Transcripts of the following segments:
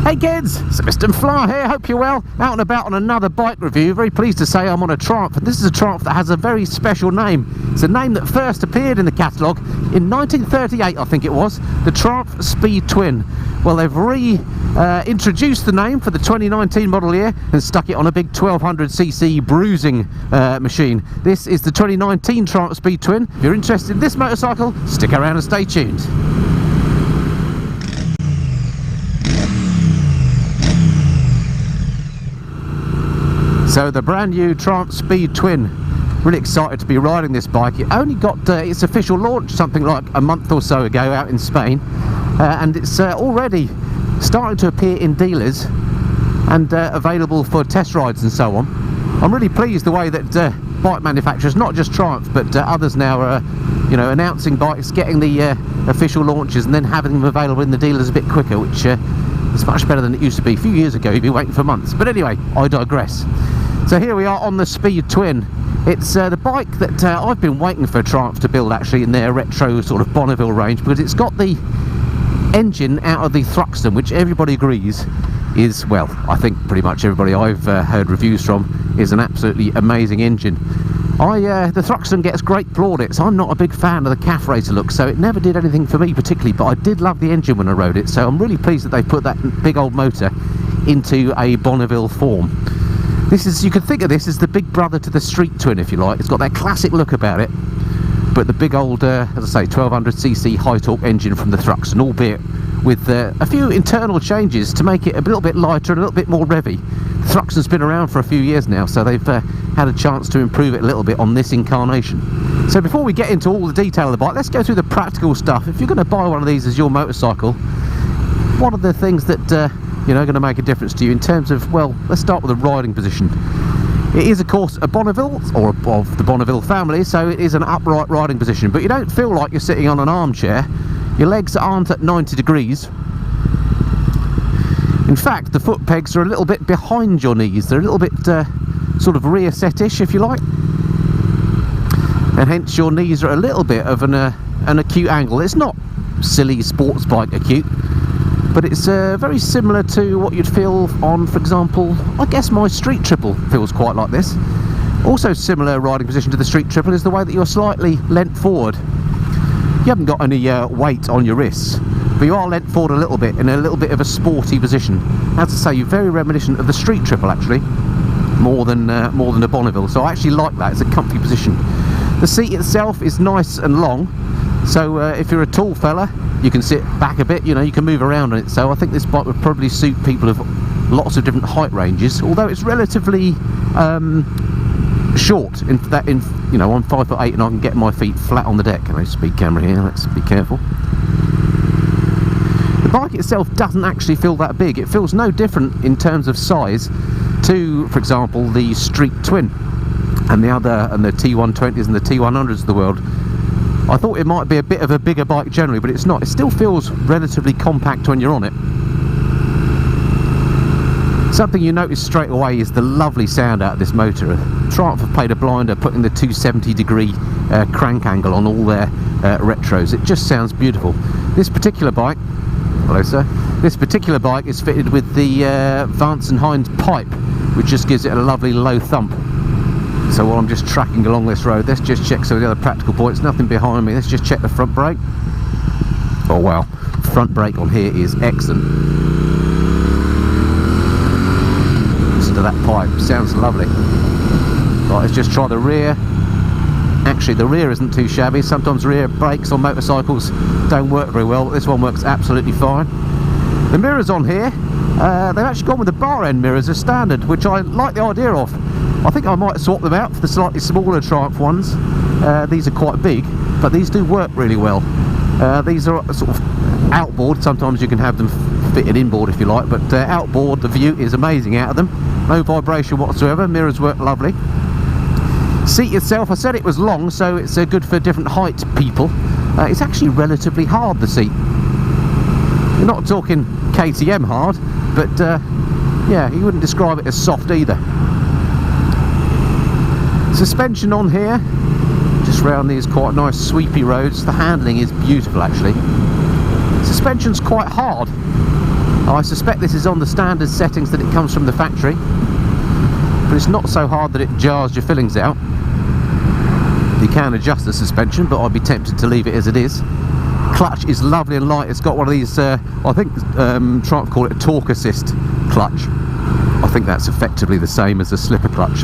Hey kids, it's Mr. Flyer here, hope you're well. Out and about on another bike review. Very pleased to say I'm on a Triumph, and this is a Triumph that has a very special name. It's a name that first appeared in the catalogue in 1938, I think it was, the Triumph Speed Twin. Well, they've reintroduced the name for the 2019 model year and stuck it on a big 1200cc bruising machine. This is the 2019 Triumph Speed Twin. If you're interested in this motorcycle, stick around and stay tuned. So the brand new Triumph Speed Twin, really excited to be riding this bike. It only got its official launch something like a month or so ago out in Spain, and it's already starting to appear in dealers and available for test rides and so on. I'm really pleased the way that bike manufacturers, not just Triumph but others now are announcing bikes, getting the official launches and then having them available in the dealers a bit quicker, which is much better than it used to be. A few years ago you'd be waiting for months, but anyway, I digress. So here we are on the Speed Twin. It's the bike that I've been waiting for Triumph to build actually in their retro sort of Bonneville range, because it's got the engine out of the Thruxton, which everybody agrees is, well, I think pretty much everybody I've heard reviews from, is an absolutely amazing engine. The Thruxton gets great plaudits. I'm not a big fan of the calf raiser look, so it never did anything for me particularly, but I did love the engine when I rode it, so I'm really pleased that they put that big old motor into a Bonneville form. This is, you could think of this as the big brother to the Street Twin, if you like. It's got that classic look about it, but the big old, as I say, 1200cc high torque engine from the Thruxton, albeit with a few internal changes to make it a little bit lighter and a little bit more revvy. The Thruxton's been around for a few years now, so they've had a chance to improve it a little bit on this incarnation. So before we get into all the detail of the bike, let's go through the practical stuff. If you're going to buy one of these as your motorcycle, what are the things that going to make a difference to you in terms of, well, let's start with the riding position. It is of course a Bonneville, or of the Bonneville family, so it is an upright riding position, but you don't feel like you're sitting on an armchair. Your legs aren't at 90 degrees. In fact, the foot pegs are a little bit behind your knees. They're a little bit sort of rear set-ish, if you like, and hence your knees are a little bit of an acute angle. It's not silly sports bike acute, but it's very similar to what you'd feel on, for example, I guess my Street Triple feels quite like this. Also similar riding position to the Street Triple is the way that you're slightly leant forward. You haven't got any weight on your wrists, but you are leant forward a little bit in a little bit of a sporty position. As I say, you're very reminiscent of the Street Triple actually, more than the Bonneville. So I actually like that. It's a comfy position. The seat itself is nice and long, so if you're a tall fella, you can sit back a bit, you can move around on it. So I think this bike would probably suit people of lots of different height ranges, although it's relatively short in that, I'm 5'8" and I can get my feet flat on the deck. Speed camera here, let's be careful. The bike itself doesn't actually feel that big. It feels no different in terms of size to, for example, the Street Twin and the T120s and the T100s of the world. I thought it might be a bit of a bigger bike generally, but it's not. It still feels relatively compact when you're on it. Something you notice straight away is the lovely sound out of this motor. Triumph have played a blinder putting the 270-degree crank angle on all their retros. It just sounds beautiful. This particular bike, hello sir, this particular bike is fitted with the Vance and Hines pipe, which just gives it a lovely low thump. So while I'm just tracking along this road, let's just check some of the other practical points. Nothing behind me. Let's just check the front brake. Oh wow, front brake on here is excellent. Listen to that pipe, sounds lovely. Right, let's just try the rear. Actually, the rear isn't too shabby. Sometimes rear brakes on motorcycles don't work very well, but this one works absolutely fine. The mirrors on here, they've actually gone with the bar end mirrors as standard, which I like the idea of. I think I might swap them out for the slightly smaller Triumph ones. These are quite big, but these do work really well. These are sort of outboard. Sometimes you can have them fitted inboard if you like, but outboard the view is amazing out of them. No vibration whatsoever. Mirrors work lovely. Seat itself, I said it was long, so it's good for different height people. It's actually relatively hard, the seat. You're not talking KTM hard, but yeah, you wouldn't describe it as soft either. Suspension on here, just round these quite nice sweepy roads. The handling is beautiful actually. Suspension's quite hard. I suspect this is on the standard settings that it comes from the factory, but it's not so hard that it jars your fillings out. You can adjust the suspension, but I'd be tempted to leave it as it is. Clutch is lovely and light. It's got one of these, I think Triumph call it a torque assist clutch. I think that's effectively the same as a slipper clutch.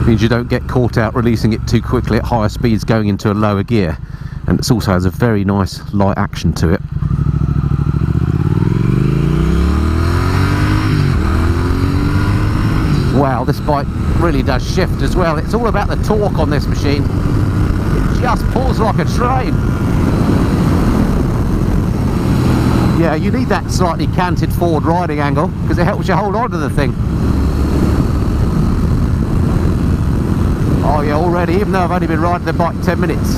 Means you don't get caught out releasing it too quickly at higher speeds going into a lower gear, and it also has a very nice light action to it. Wow, this bike really does shift as well. It's all about the torque on this machine. It just pulls like a train. Yeah, you need that slightly canted forward riding angle because it helps you hold on to the thing. Oh yeah, already, even though I've only been riding the bike 10 minutes,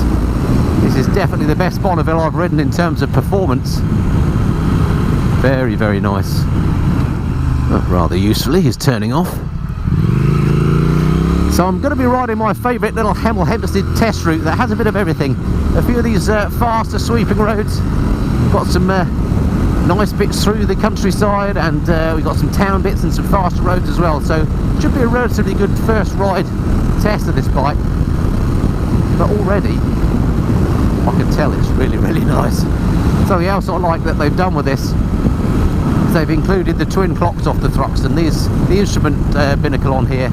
this is definitely the best Bonneville I've ridden in terms of performance. Very, very nice. Oh, rather usefully, he's turning off. So I'm going to be riding my favourite little Hemel Hempstead test route that has a bit of everything. A few of these faster sweeping roads, got some nice bits through the countryside, and we've got some town bits and some faster roads as well. So it should be a relatively good first ride test of this bike. But already I can tell it's really, really nice. Something else I like that they've done with this is they've included the twin clocks off the Thruxton. The instrument binnacle on here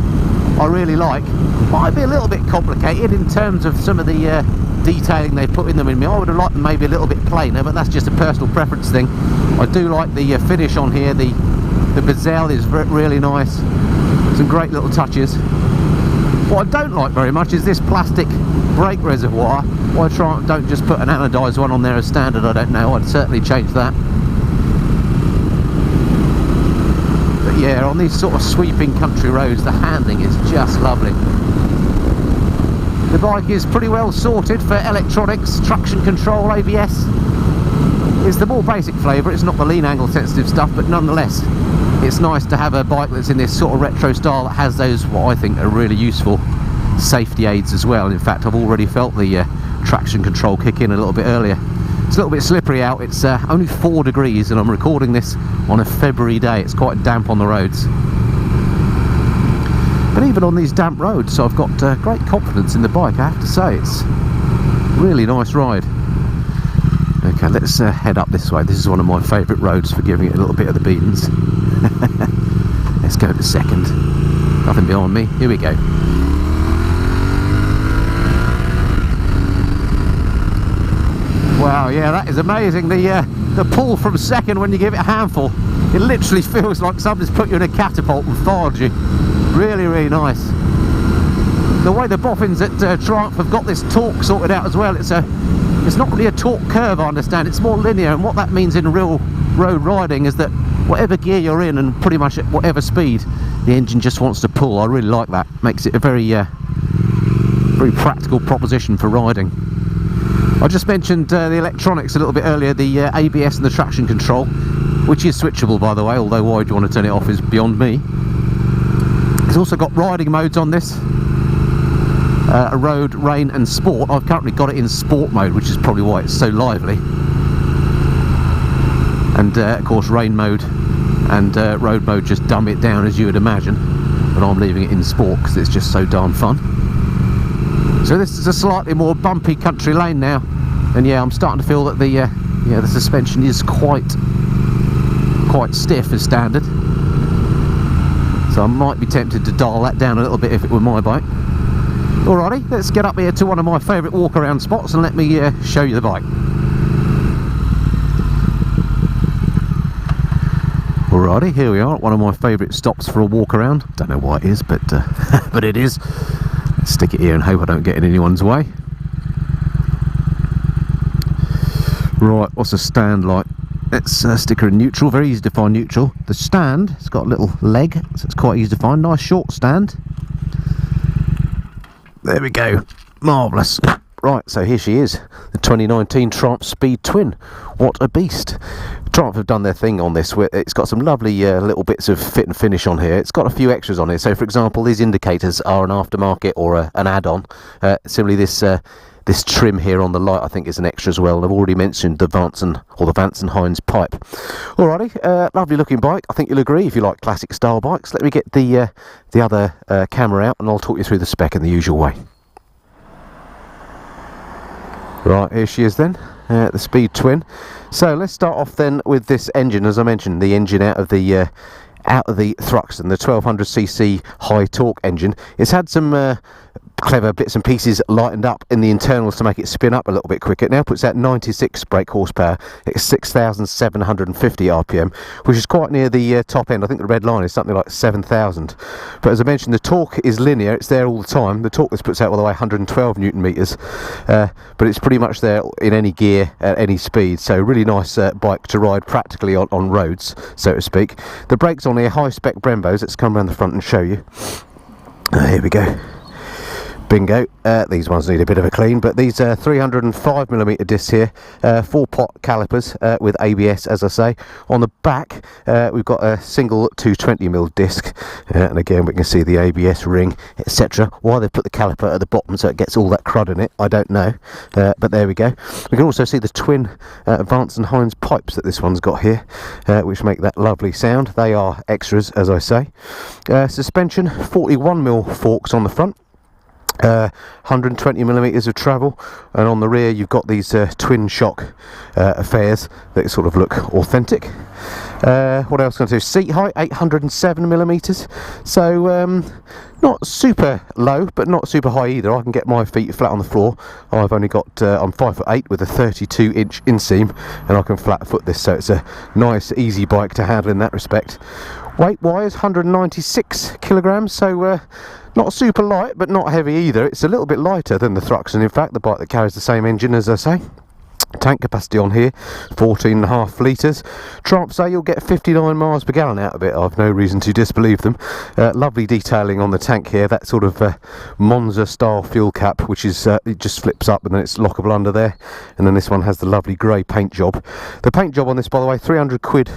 I really like. Might be a little bit complicated in terms of some of the detailing they put in them. I would have liked them maybe a little bit plainer, but that's just a personal preference thing. I do like the finish on here. The bezel is really nice. Some great little touches. What I don't like very much is this plastic brake reservoir. Why don't just put an anodised one on there as standard, I don't know. I'd certainly change that. But yeah, on these sort of sweeping country roads, the handling is just lovely. The bike is pretty well sorted for electronics, traction control, ABS. It's the more basic flavour, it's not the lean angle sensitive stuff, but nonetheless, it's nice to have a bike that's in this sort of retro style that has those, what I think are really useful safety aids as well. In fact, I've already felt the traction control kick in a little bit earlier. It's a little bit slippery out. It's only 4 degrees and I'm recording this on a February day. It's quite damp on the roads. But even on these damp roads, I've got great confidence in the bike, I have to say. It's a really nice ride. Okay, let's head up this way. This is one of my favourite roads for giving it a little bit of the beans. Let's go to second. Nothing behind me. Here we go. Wow, yeah, that is amazing. The pull from second when you give it a handful, it literally feels like somebody's put you in a catapult and fired you. Really, really nice. The way the boffins at Triumph have got this torque sorted out as well, it's not really a torque curve, I understand. It's more linear, and what that means in real road riding is that whatever gear you're in and pretty much at whatever speed, the engine just wants to pull. I really like that. Makes it a very very practical proposition for riding. I just mentioned the electronics a little bit earlier, the ABS and the traction control, which is switchable, by the way, although why you want to turn it off is beyond me. It's also got riding modes on this. Road, rain and sport. I've currently got it in sport mode, which is probably why it's so lively. And of course rain mode and road mode just dumb it down, as you would imagine, but I'm leaving it in sport because it's just so darn fun. So this is a slightly more bumpy country lane now, and yeah, I'm starting to feel that the suspension is quite stiff as standard, so I might be tempted to dial that down a little bit if it were my bike. Alrighty, let's get up here to one of my favourite walk around spots and let me show you the bike. Alrighty, here we are at one of my favourite stops for a walk around. Don't know why it is, but but it is. Let's stick it here and hope I don't get in anyone's way. Right, what's the stand like? Let's stick her in neutral. Very easy to find neutral. The stand, it's got a little leg, so it's quite easy to find. Nice short stand. There we go. Marvellous. Right, so here she is, the 2019 Triumph Speed Twin. What a beast. Triumph have done their thing on this. It's got some lovely little bits of fit and finish on here. It's got a few extras on here. So, for example, these indicators are an aftermarket or an add-on. Similarly, this this trim here on the light I think is an extra as well, and I've already mentioned the Vance and Hines pipe. Alrighty, lovely looking bike. I think you'll agree if you like classic style bikes. Let me get the other camera out and I'll talk you through the spec in the usual way. Right, here she is then, the Speed Twin. So let's start off then with this engine. As I mentioned, the engine out of the Thruxton, the 1200cc high torque engine. It's had some clever bits and pieces lightened up in the internals to make it spin up a little bit quicker. It now puts out 96 brake horsepower. It's 6,750 RPM, which is quite near the top end. I think the red line is something like 7,000. But as I mentioned, the torque is linear. It's there all the time. The torque this puts out all the way 112 Newton meters, but it's pretty much there in any gear at any speed. So really nice bike to ride practically on roads, so to speak. The brakes on here, high spec Brembos. Let's come around the front and show you. Here we go. Bingo. These ones need a bit of a clean, but these 305mm discs here, 4-pot calipers with ABS, as I say. On the back we've got a single 220mm disc, and again we can see the ABS ring, etc. Why they've put the caliper at the bottom so it gets all that crud in it, I don't know, but there we go. We can also see the twin Vance and Hines pipes that this one's got here, which make that lovely sound. They are extras, as I say. Suspension, 41mm forks on the front. 120mm of travel, and on the rear you've got these twin shock affairs that sort of look authentic. What else can I do? Seat height 807mm, so not super low but not super high either. I can get my feet flat on the floor. I've only got I'm 5'8" with a 32-inch inseam, and I can flat foot this, so it's a nice easy bike to handle in that respect. Weight wise 196 kilograms, so not super light but not heavy either. It's a little bit lighter than the Thruxton, in fact, the bike that carries the same engine, as I say. Tank capacity on here 14.5 litres. Tramp say you'll get 59 miles per gallon out of it. I've no reason to disbelieve them. Lovely detailing on the tank here, that sort of Monza style fuel cap, which is it just flips up and then it's lockable under there, and then this one has the lovely grey paint job. The paint job on this, by the way, 300 quid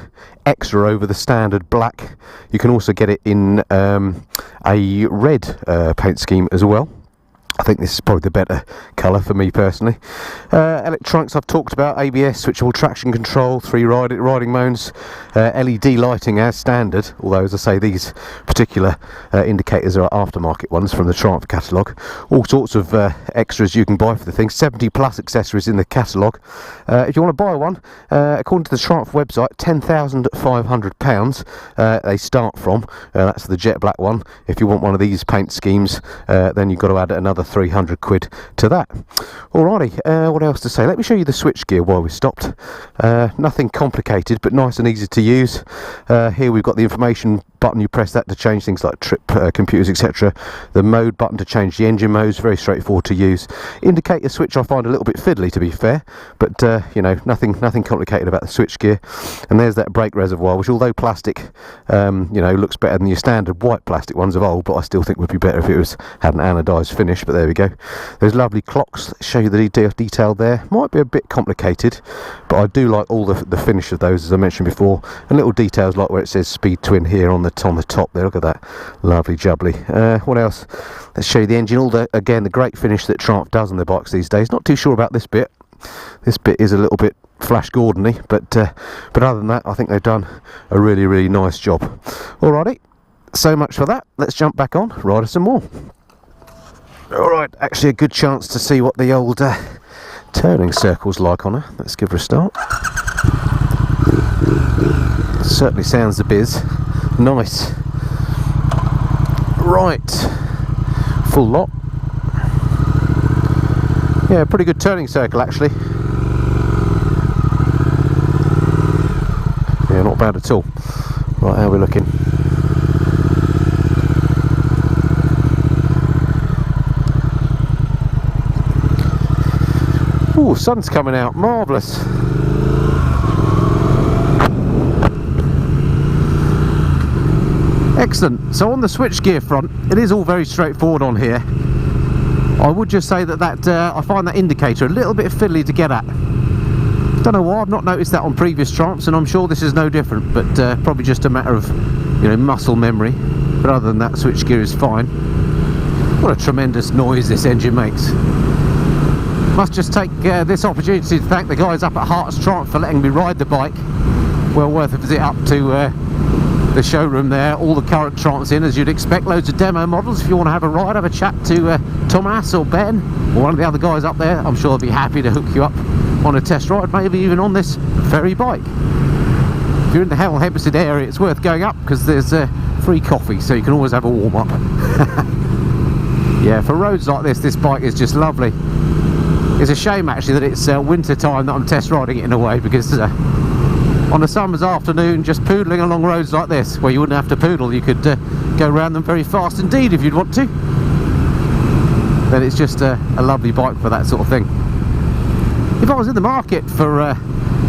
extra over the standard black. You can also get it in a red paint scheme as well. I think this is probably the better colour for me personally. Electronics I've talked about, ABS, switchable traction control, 3 riding modes, LED lighting as standard, although as I say these particular indicators are aftermarket ones from the Triumph catalogue. All sorts of extras you can buy for the thing, 70 plus accessories in the catalogue. If you want to buy one, according to the Triumph website, £10,500 they start from. That's the jet black one. If you want one of these paint schemes, then you've got to add another 300 quid to that. Alrighty, what else to say? Let me show you the switchgear while we stopped. Nothing complicated, but nice and easy to use. Here we've got the information button. You press that to change things like trip computers, etc. The mode button to change the engine modes, very straightforward to use. Indicator switch I find a little bit fiddly, to be fair, but you know, nothing complicated about the switchgear. And there's that brake reservoir, which although plastic, you know, looks better than your standard white plastic ones of old, but I still think would be better if it had an anodised finish. But there we go. Those lovely clocks show you the detail there. Might be a bit complicated, but I do like all the finish of those, as I mentioned before, and little details like where it says Speed Twin here on the top there. Look at that lovely jubbly. What else? Let's show you the engine. Again, the great finish that Triumph does on their bikes these days. Not too sure about this bit. This bit is a little bit Flash Gordon-y, but other than that, I think they've done a really nice job. Alrighty, so much for that. Let's jump back on, ride us some more. Alright, actually a good chance to see what the old turning circle's like on her. Let's give her a start. Certainly sounds the biz. Nice. Right, full lot. Yeah, pretty good turning circle actually. Yeah, not bad at all. Right, how are we looking? Ooh, sun's coming out, marvellous. Excellent. So on the switchgear front, it is all very straightforward on here. I would just say that I find that indicator a little bit fiddly to get at. Don't know why, I've not noticed that on previous Triumphs, and I'm sure this is no different, but probably just a matter of, you know, muscle memory. But other than that, switchgear is fine. What a tremendous noise this engine makes. Must just take this opportunity to thank the guys up at Hart's Triumph for letting me ride the bike. Well worth a visit up to the showroom there. All the current Triumphs in, as you'd expect. Loads of demo models. If you want to have a ride, have a chat to Thomas or Ben or one of the other guys up there. I'm sure they'll be happy to hook you up on a test ride, maybe even on this very bike. If you're in the Hemel Hempstead area, it's worth going up because there's free coffee, so you can always have a warm-up. Yeah, for roads like this bike is just lovely. It's a shame actually that it's winter time that I'm test riding it in a way, because on a summer's afternoon just poodling along roads like this, where you wouldn't have to poodle, you could go around them very fast indeed if you'd want to. Then it's just a lovely bike for that sort of thing. If I was in the market for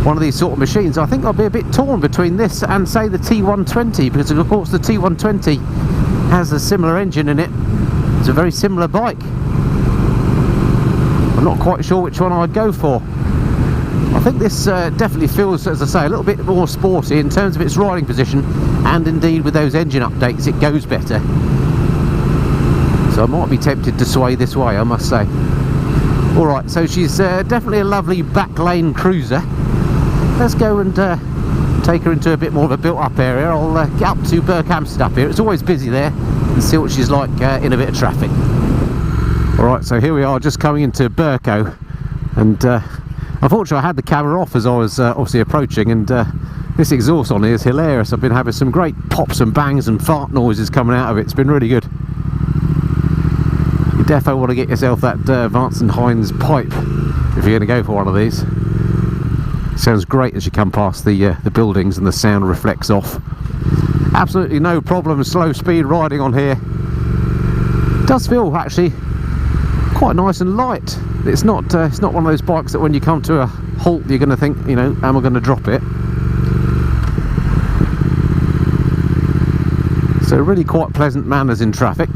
one of these sort of machines, I think I'd be a bit torn between this and say the T120, because of course the T120 has a similar engine in it. It's a very similar bike. I'm not quite sure which one I'd go for. I think this definitely feels, as I say, a little bit more sporty in terms of its riding position, and indeed with those engine updates it goes better. So I might be tempted to sway this way, I must say. Alright, so she's definitely a lovely back lane cruiser. Let's go and take her into a bit more of a built-up area. I'll get up to Berkhamsted up here. It's always busy there, and see what she's like in a bit of traffic. Alright, so here we are just coming into Burco, and unfortunately I had the camera off as I was obviously approaching, and this exhaust on here is hilarious. I've been having some great pops and bangs and fart noises coming out of it. It's been really good. You defo want to get yourself that Vance & Hines pipe if you're going to go for one of these. Sounds great as you come past the buildings and the sound reflects off. Absolutely no problem slow speed riding on here. It does feel actually quite nice and light. It's not one of those bikes that when you come to a halt you're going to think, you know, am I going to drop it? So really quite pleasant manners in traffic.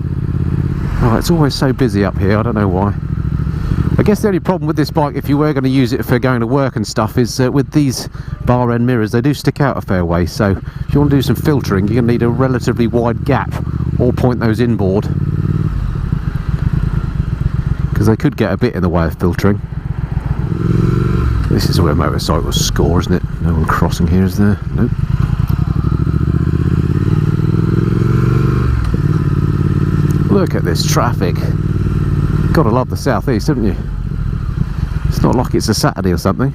Oh, it's always so busy up here, I don't know why. I guess the only problem with this bike, if you were going to use it for going to work and stuff, is with these bar end mirrors, they do stick out a fair way. So if you want to do some filtering, you're going to need a relatively wide gap, or point those inboard, because they could get a bit in the way of filtering. This is where motorcycles score, isn't it? No one crossing here, is there? Nope. Look at this traffic. Gotta love the southeast, haven't you? It's not like it's a Saturday or something.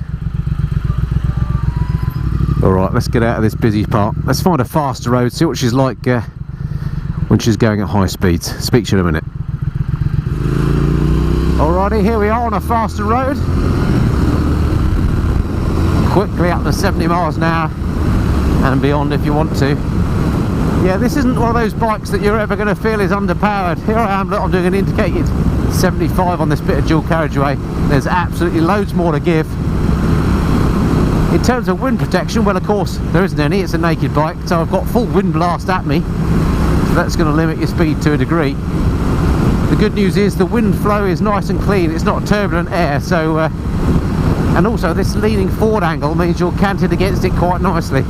Alright, let's get out of this busy part. Let's find a faster road, see what she's like when she's going at high speeds. Speak to you in a minute. Alrighty, here we are on a faster road. Quickly up to 70 miles an hour and beyond if you want to. Yeah, this isn't one of those bikes that you're ever going to feel is underpowered. Here I am, look, I'm doing an indicated 75 on this bit of dual carriageway. There's absolutely loads more to give. In terms of wind protection, well, of course there isn't any. It's a naked bike, so I've got full wind blast at me, so that's going to limit your speed to a degree. The good news is the wind flow is nice and clean. It's not turbulent air, so and also this leaning forward angle means you're canted against it quite nicely.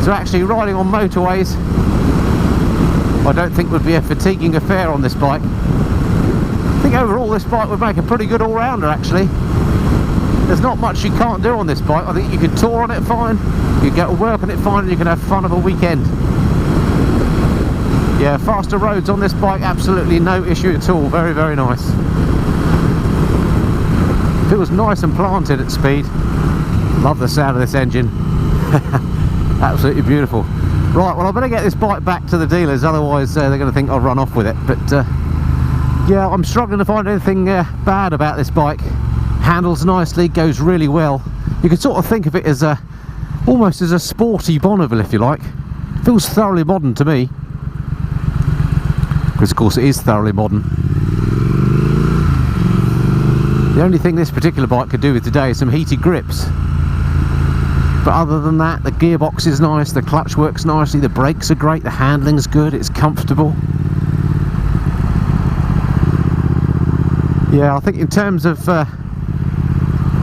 So actually riding on motorways I don't think would be a fatiguing affair on this bike. I think overall this bike would make a pretty good all-rounder actually. There's not much you can't do on this bike. I think you can tour on it fine, you can go to work on it fine, and you can have fun of a weekend. Yeah, faster roads on this bike, absolutely no issue at all. Very, very nice. Feels nice and planted at speed. Love the sound of this engine. Absolutely beautiful. Right, well I better get this bike back to the dealers, otherwise they're going to think I've run off with it. But yeah, I'm struggling to find anything bad about this bike. Handles nicely, goes really well. You could sort of think of it as almost as a sporty Bonneville, if you like. Feels thoroughly modern to me, because of course it is thoroughly modern. The only thing this particular bike could do with today is some heated grips. But other than that, the gearbox is nice, the clutch works nicely, the brakes are great, the handling's good, it's comfortable. Yeah, I think in terms of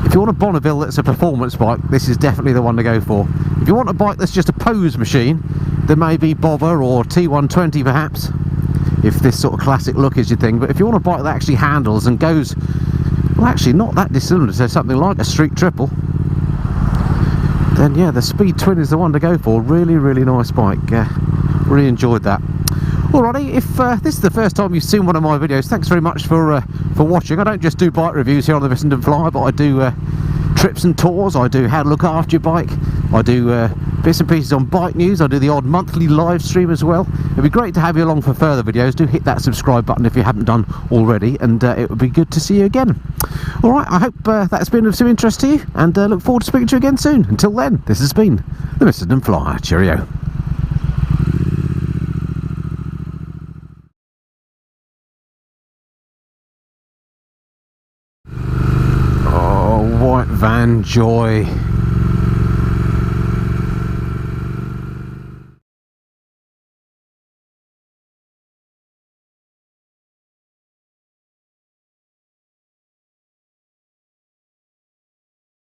if you want a Bonneville that's a performance bike, this is definitely the one to go for. If you want a bike that's just a pose machine, there may be Bobber or T120 perhaps. if this sort of classic look is your thing. But if you want a bike that actually handles and goes, well, actually not that dissimilar to something like a street triple, then yeah, the Speed Twin is the one to go for. Really, really nice bike. Really enjoyed that. Alrighty, if this is the first time you've seen one of my videos, thanks very much for watching. I don't just do bike reviews here on the Vissenden Fly, but I do trips and tours, I do how to look after your bike, I do bits and pieces on bike news, I do the odd monthly live stream as well. It'd be great to have you along for further videos. Do hit that subscribe button if you haven't done already, and it would be good to see you again. Alright, I hope that's been of some interest to you, and look forward to speaking to you again soon. Until then, this has been the Vissenden Fly. Cheerio. White van joy.